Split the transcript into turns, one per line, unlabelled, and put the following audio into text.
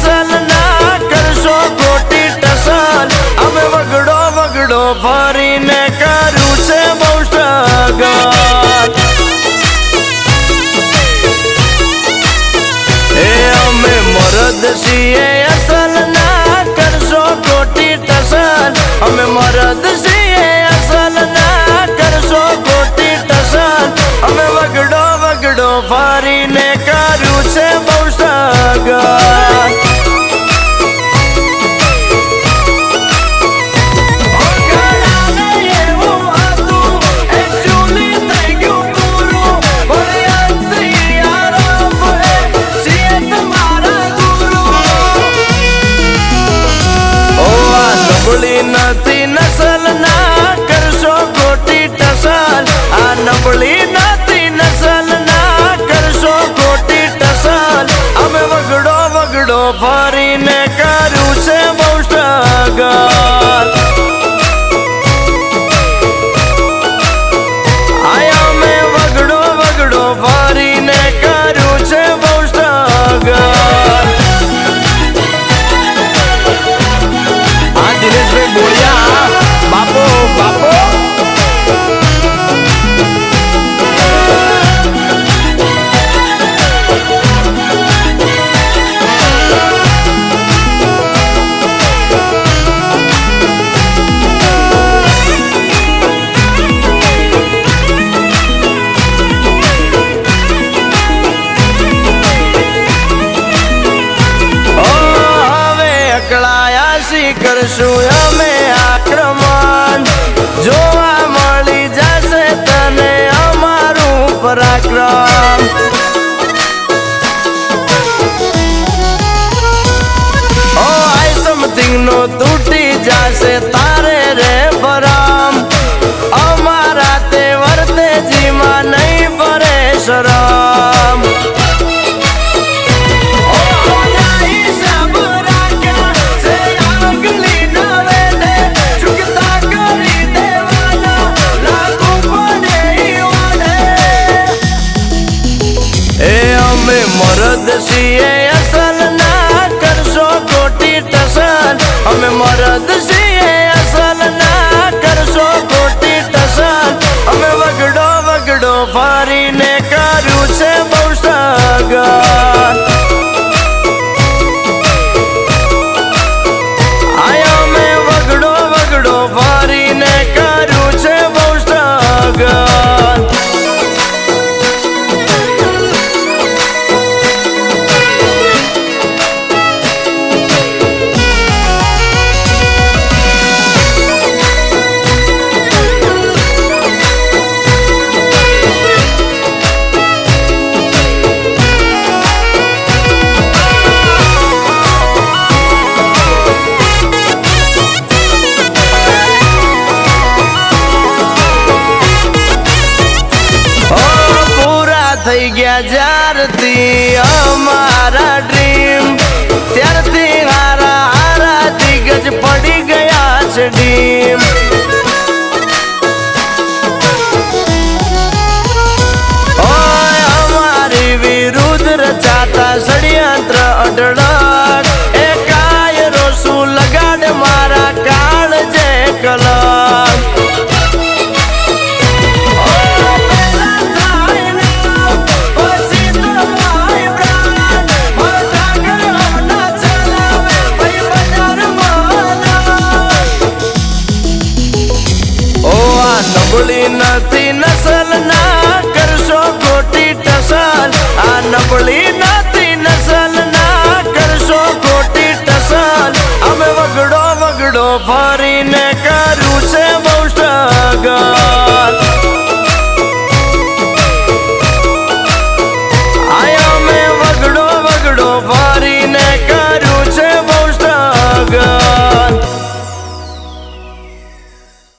અસલ ના કરશો ખોટી ટસલ અમે વગડો વગડો ફરીને કર્યું છે બહુ સ્ટ્રગલ એ અમે મરદ છીએ અસલ ના કરશો ખોટી ટસલ અમે મરદ છીએ અસલ ના કરશો ખોટી ટસલ અમે વગડો વગડો ફરીને કર્યું છે બહુ સ્ટ્રગલ નથી નસલ ના કરશો ખોટી ટસલ આ નબળી નથી નસલ ના કરશો ખોટી ટસલ અમે વગડો વગડો ફરીને કર્યું છે બહુ સ્ટ્રગલ આયા અમે વગડો વગડો ફરીને કર્યું છે બહુ સ્ટ્રગલ દિનેશભાઈ બોલ્યા બાપો બાપો કરશું અમે આક્રમણ જોવા મળી જશે તને અમારું પરાક્રમ ઓ આઈ સમથિંગ નો તૂટી જશે તારે રે ભરમ અમારા તે વર્તેજીમાં નહીં ભરે શરમ મરદ છીએ અસલ ના કરશો ખોટી ટસલ અમે મરદ છીએ અસલ ના કરશો ખોટી ટસલ અમે વગડો વગડો ફરીને કર્યું છે બહુ સ્ટ્રગલ આયા અમે વગડો વગડો ફરીને કર્યું છે બહુ સ્ટ્રગલ થઈ ગયા જ્યારથી અમારા ડ્રીમ ત્યારથી હારા હારા દિગ્ગજ પડી ગયા છે ડીમ ઓય અમારી વિરુદ્ધ રચાતા ષડયંત્ર અઢળક એ કાયરો શું લગાડ મારા કાળ જે કલક નબળી નથી નસલ ના કરશો ખોટી ટસલ આ નબળી નથી નસલ ના કરશો ખોટી ટસલ અમે વગડો વગડો